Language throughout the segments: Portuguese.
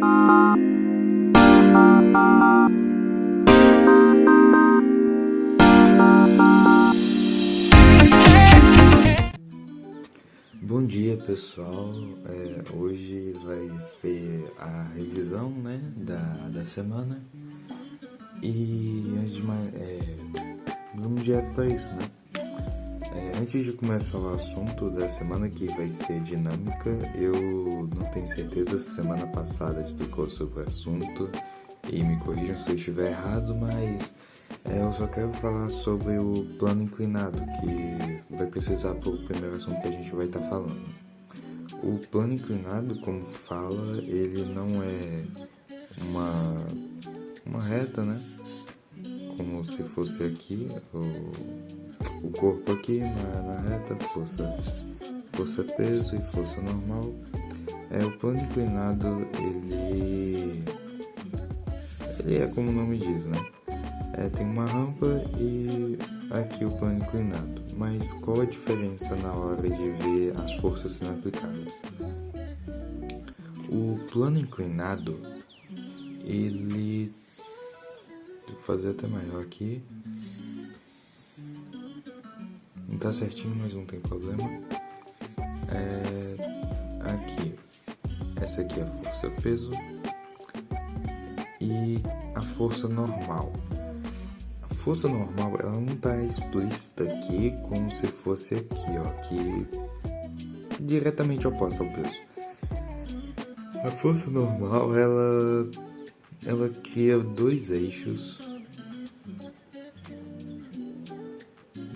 Bom dia, pessoal. Hoje vai ser a revisão, né, da semana. E antes de mais, vamos direto para isso, né? Antes de começar o assunto da semana, que vai ser dinâmica, eu não tenho certeza se semana passada explicou sobre o assunto e me corrijam se eu estiver errado, mas eu só quero falar sobre o plano inclinado, que vai precisar para o primeiro assunto que a gente vai estar falando. O plano inclinado, como fala, ele não é uma reta, né? Como se fosse aqui, o corpo aqui na reta, força peso e força normal. O plano inclinado, ele é como o nome diz, né? Tem uma rampa e aqui o plano inclinado. Mas qual a diferença na hora de ver as forças sendo aplicadas? O plano inclinado, ele... Vou fazer até maior aqui. Não tá certinho, mas não tem problema. Aqui. Essa aqui é a força peso. E a força normal. A força normal, ela não tá explícita aqui como se fosse aqui, ó. Que é diretamente oposta ao peso. A força normal, ela cria dois eixos.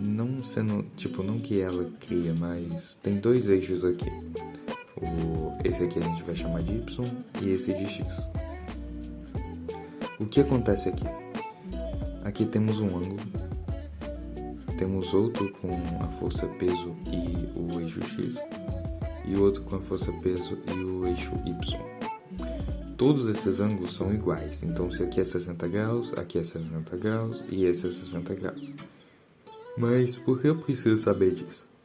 Não sendo, não que ela cria, mas tem dois eixos aqui. Esse aqui a gente vai chamar de Y e esse de X. O que acontece aqui? Aqui temos um ângulo, temos outro com a força peso e o eixo X, e outro com a força peso e o eixo Y. Todos esses ângulos são iguais, então se aqui é 60 graus, aqui é 60 graus e esse é 60 graus. Mas por que eu preciso saber disso?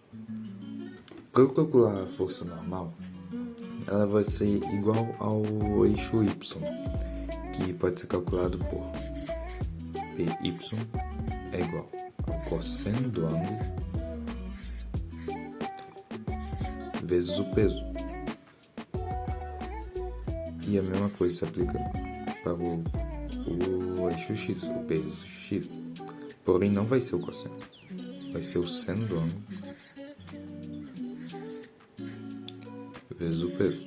Para eu calcular a força normal, ela vai ser igual ao eixo Y, que pode ser calculado por PY é igual ao cosseno do ângulo vezes o peso. E a mesma coisa se aplica para o eixo X, o peso X. Porém, não vai ser o cosseno, vai ser o seno do ângulo vezes o peso.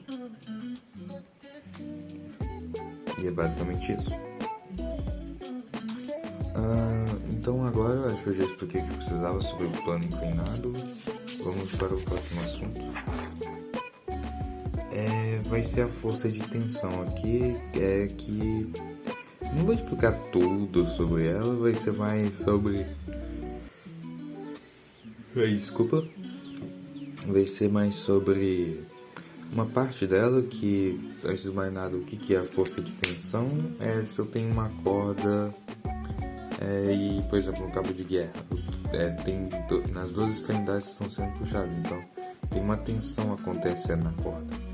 E é basicamente isso. Então agora eu acho que eu já expliquei o que eu precisava sobre o plano inclinado. Vamos para o próximo assunto. Vai ser a força de tensão aqui, que não vou explicar tudo sobre ela, vai ser mais sobre... Desculpa. Vai ser mais sobre uma parte dela que, antes de mais nada, o que é a força de tensão? Se eu tenho uma corda e, por exemplo, um cabo de guerra, nas duas extremidades estão sendo puxadas, então tem uma tensão acontecendo na corda.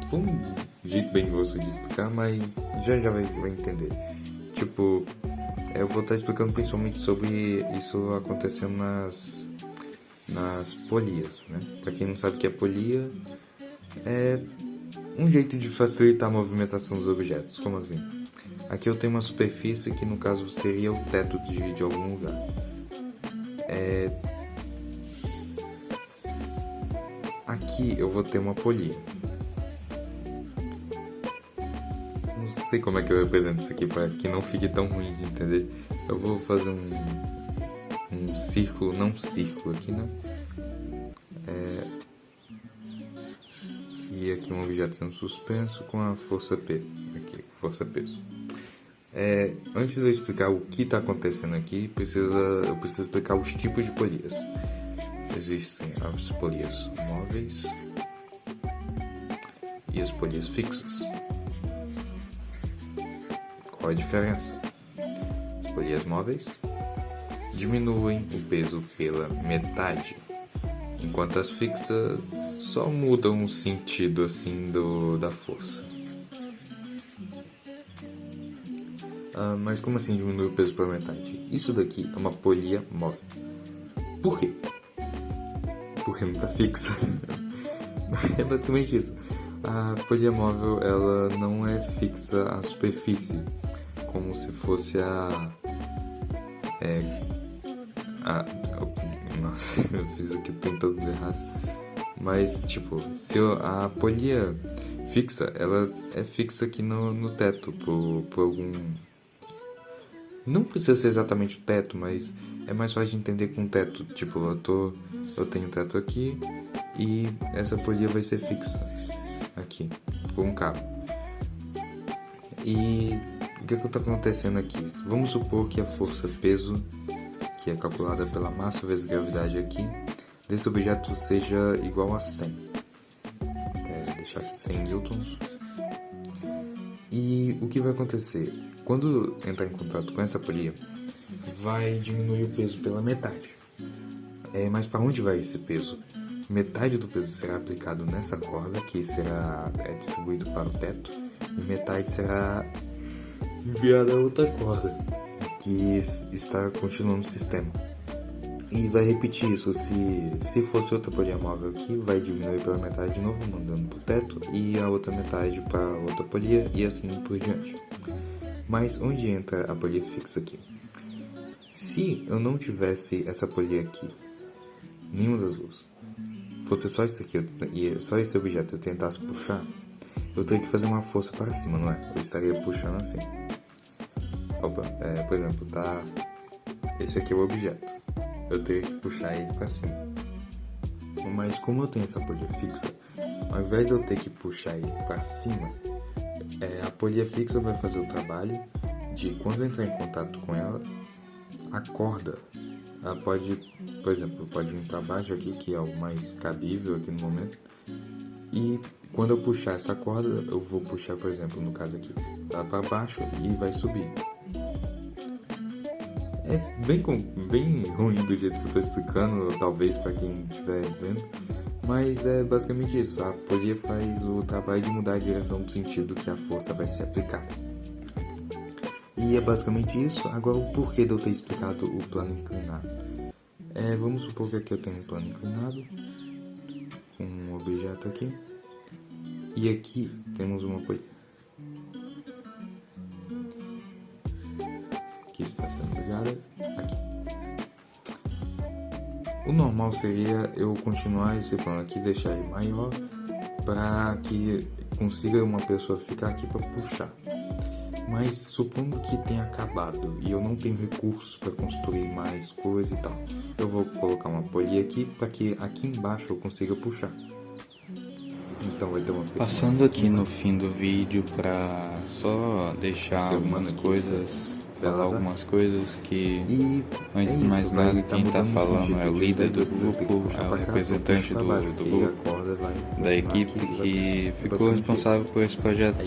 Foi um jeito bem grosso de explicar, mas já vai entender. Eu vou estar explicando principalmente sobre isso acontecendo nas polias, né? Para quem não sabe o que é polia, é um jeito de facilitar a movimentação dos objetos. Como assim? Aqui eu tenho uma superfície que no caso seria o teto de algum lugar. Aqui eu vou ter uma polia. Não sei como é que eu represento isso aqui para que não fique tão ruim de entender. Eu vou fazer um círculo, não um círculo aqui, né? E aqui um objeto sendo suspenso com a força P. Aqui, força peso. Antes de eu explicar o que está acontecendo aqui, eu preciso explicar os tipos de polias. Existem as polias móveis e as polias fixas. Qual a diferença? As polias móveis diminuem o peso pela metade, enquanto as fixas só muda um sentido assim da força. Mas como assim diminui o peso pela metade? Isso daqui é uma polia móvel. Por quê? Porque não tá fixa. É basicamente isso. A polia móvel, ela não é fixa à superfície, como se fosse nossa, eu fiz aqui tudo errado. Mas, tipo, se a polia fixa, ela é fixa aqui no teto, por algum... Não precisa ser exatamente o teto, mas é mais fácil de entender com o teto. Tipo, eu tenho o teto aqui e essa polia vai ser fixa aqui, com um cabo. E o que está acontecendo aqui? Vamos supor que a força-peso, que é calculada pela massa vezes gravidade aqui, desse objeto seja igual a 100. Deixar aqui 100 newtons. E o que vai acontecer? Quando entrar em contato com essa polia, vai diminuir o peso pela metade. Mas para onde vai esse peso? Metade do peso será aplicado nessa corda, que será distribuído para o teto, e metade será enviada a outra corda, que está continuando o sistema. E vai repetir isso. Se fosse outra polia móvel aqui, vai diminuir pela metade de novo, mandando para o teto, e a outra metade para outra polia, e assim por diante. Mas onde entra a polia fixa aqui? Se eu não tivesse essa polia aqui, nenhuma das duas, fosse só isso aqui, e só esse objeto eu tentasse puxar, eu teria que fazer uma força para cima, não é? Eu estaria puxando assim. Por exemplo, tá... Esse aqui é o objeto. Eu teria que puxar ele para cima. Mas como eu tenho essa polia fixa, ao invés de eu ter que puxar ele para cima, a polia fixa vai fazer o trabalho de, quando eu entrar em contato com ela, a corda, ela pode, por exemplo, pode vir para baixo aqui, que é o mais cabível aqui no momento, e quando eu puxar essa corda, eu vou puxar, por exemplo, no caso aqui, ela para baixo e vai subir. É bem ruim do jeito que eu estou explicando, talvez para quem estiver vendo, mas é basicamente isso. A polia faz o trabalho de mudar a direção do sentido que a força vai ser aplicada. E é basicamente isso. Agora, o porquê de eu ter explicado o plano inclinado? Vamos supor que aqui eu tenho um plano inclinado, com um objeto aqui, e aqui temos uma polia que está sendo ligada aqui. O normal seria eu continuar esse plano aqui, deixar ele maior, para que consiga uma pessoa ficar aqui para puxar. Mas supondo que tenha acabado e eu não tenho recursos para construir mais coisa e tal, eu vou colocar uma polia aqui para que aqui embaixo eu consiga puxar. Então vai ter uma pessoa. Passando aqui no fim do vídeo para só deixar algumas coisas, falar algumas coisas que, antes de mais nada, quem tá falando é o líder do grupo, é o representante do grupo, da equipe que ficou responsável por esse projeto.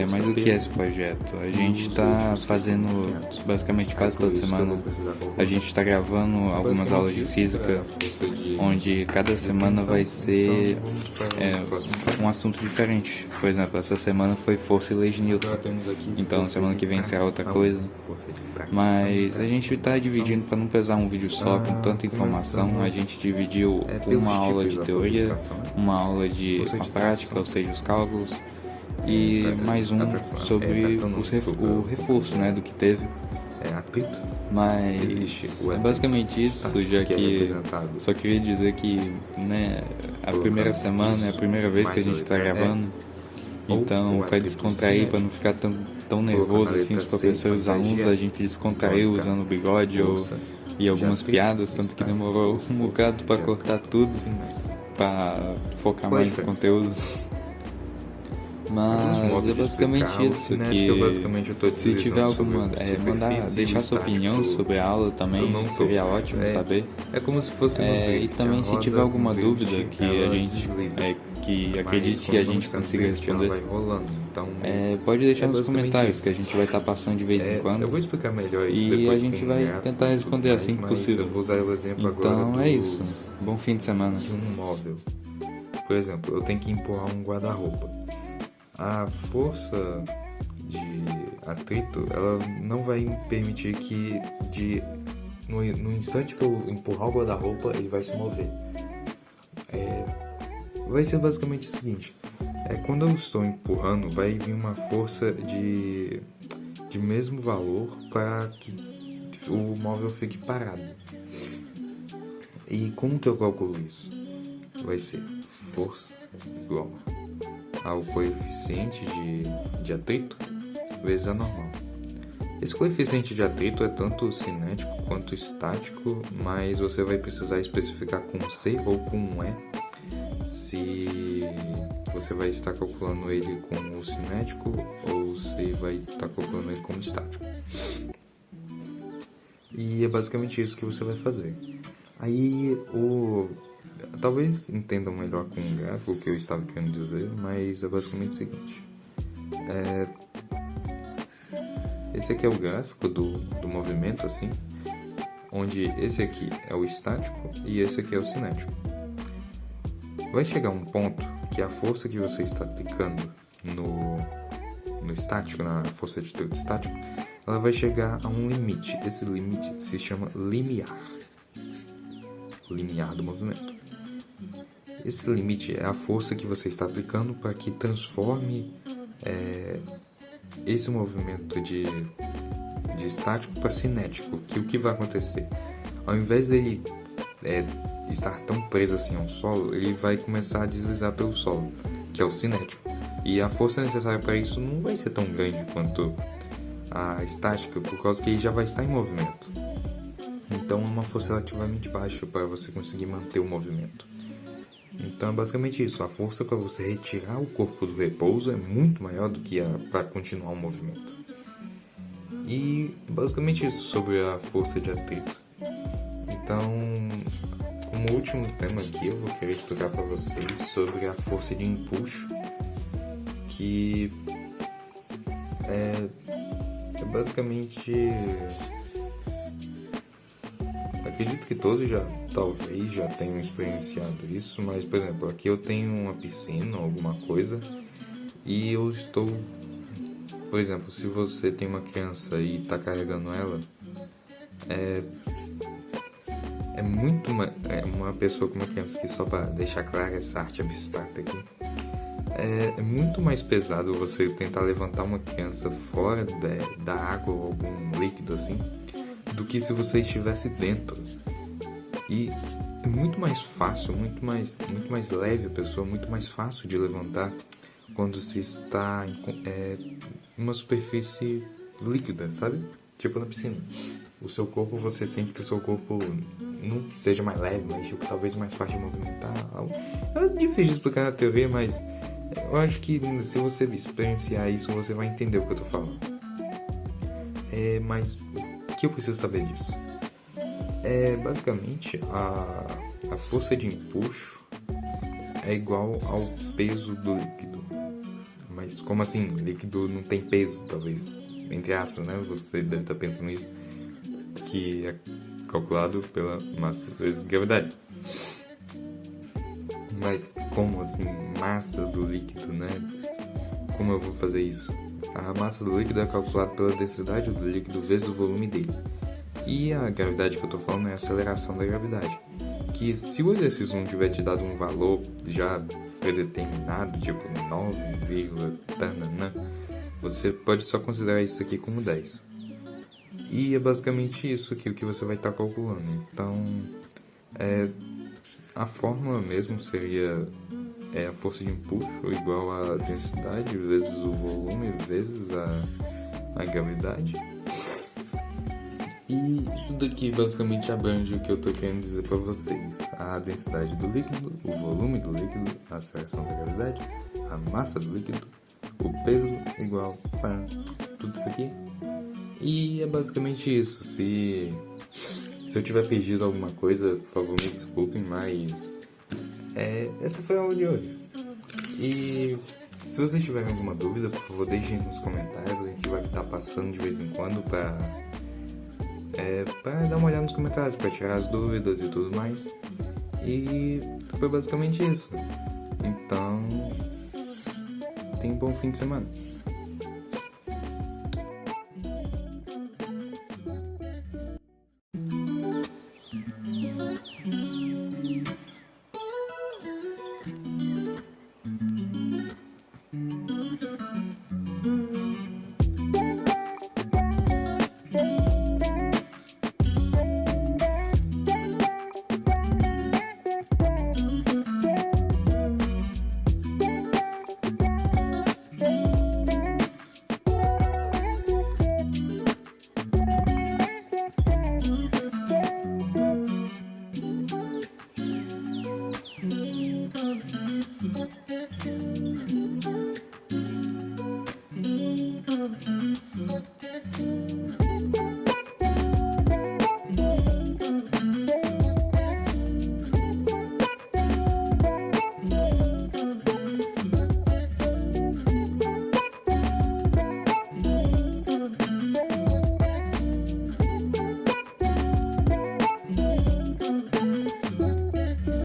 Mas o que é esse projeto? A gente está fazendo basicamente quase toda semana, a gente está gravando algumas aulas de física, onde cada semana vai ser um assunto diferente. Por exemplo, essa semana foi força e lei de Newton, então semana que vem será outra coisa. Mas a gente está dividindo para não pesar um vídeo só com tanta informação. A gente dividiu uma aula de teoria, uma aula de uma prática, ou seja, os cálculos, e mais um sobre o reforço, né, do que teve. Mas é basicamente isso, já que só queria dizer que, né, a primeira semana é a primeira vez que a gente está gravando, então para descontrair, para não ficar tão nervoso assim os professores e os alunos, a gente descontraiu usando bigode e algumas piadas, tanto que demorou um bocado para cortar tudo, para focar mais no conteúdo. Mas é basicamente isso, que se tiver alguma, deixar sua opinião sobre a aula também, seria ótimo saber. É como se fosse e também se tiver alguma dúvida que a gente, que acredite que a gente consiga responder, pode deixar nos comentários, que a gente vai estar passando de vez em quando. Eu vou explicar melhor isso e a gente vai tentar responder assim que possível. Então é isso, bom fim de semana. Por exemplo, eu tenho que empurrar um guarda-roupa. A força de atrito, ela não vai permitir que no instante que eu empurrar o guarda-roupa, ele vai se mover. Vai ser basicamente o seguinte: quando eu estou empurrando, vai vir uma força de mesmo valor para que o móvel fique parado. E como que eu calculo isso? Vai ser força igual ao coeficiente de atrito vezes a normal. Esse coeficiente de atrito é tanto cinético quanto estático, mas você vai precisar especificar com C ou com E se você vai estar calculando ele como cinético ou se vai estar calculando ele como estático. E é basicamente isso que você vai fazer. Aí, talvez entendam melhor com o gráfico o que eu estava querendo dizer, mas é basicamente o seguinte. Esse aqui é o gráfico do movimento, assim, onde esse aqui é o estático e esse aqui é o cinético. Vai chegar um ponto que a força que você está aplicando no estático, na força de atrito estático, ela vai chegar a um limite. Esse limite se chama limiar do movimento. Esse limite é a força que você está aplicando para que transforme esse movimento de estático para cinético. Que o que vai acontecer? Ao invés dele estar tão preso assim ao solo, ele vai começar a deslizar pelo solo, que é o cinético. E a força necessária para isso não vai ser tão grande quanto a estática, por causa que ele já vai estar em movimento. Então é uma força relativamente baixa para você conseguir manter o movimento. Então é basicamente isso. A força para você retirar o corpo do repouso é muito maior do que para continuar o movimento. E basicamente isso sobre a força de atrito. Então, como último tema aqui, eu vou querer explicar para vocês sobre a força de empuxo, que é basicamente... Acredito que todos talvez já tenham experienciado isso, mas, por exemplo, aqui eu tenho uma piscina ou alguma coisa e eu estou... Por exemplo, se você tem uma criança e está carregando ela, uma pessoa com uma criança, que só para deixar clara essa arte abstrata aqui, é muito mais pesado você tentar levantar uma criança fora da água ou algum líquido assim, do que se você estivesse dentro. E é muito mais fácil, muito mais leve a pessoa, muito mais fácil de levantar quando se está em uma superfície líquida, sabe? Tipo na piscina. O seu corpo, você sente que o seu corpo não que seja mais leve, mas tipo, talvez mais fácil de movimentar. É difícil de explicar na teoria, mas eu acho que se você experienciar isso, você vai entender o que eu tô falando. Mas o que eu preciso saber disso? Basicamente, a força de empuxo é igual ao peso do líquido. Mas como assim? Líquido não tem peso, talvez, entre aspas, né? Você deve estar pensando nisso, que é calculado pela massa vezes gravidade. Mas como assim, massa do líquido, né? Como eu vou fazer isso? A massa do líquido é calculada pela densidade do líquido vezes o volume dele. E a gravidade que eu tô falando é a aceleração da gravidade. Que se o exercício não tiver te dado um valor já predeterminado, tipo 9, tanana, você pode só considerar isso aqui como 10. E é basicamente isso aqui que você vai estar calculando. Então, a fórmula mesmo seria a força de empuxo igual a densidade vezes o volume vezes a gravidade. E isso daqui basicamente abrange o que eu tô querendo dizer para vocês: a densidade do líquido, o volume do líquido, a aceleração da gravidade, a massa do líquido, o peso igual a tudo isso aqui. E é basicamente isso. Se eu tiver perdido alguma coisa, por favor me desculpem, mas essa foi a aula de hoje. E se vocês tiverem alguma dúvida, por favor deixem nos comentários. A gente vai estar passando de vez em quando para dar uma olhada nos comentários, para tirar as dúvidas e tudo mais. E foi basicamente isso. tenha um bom fim de semana.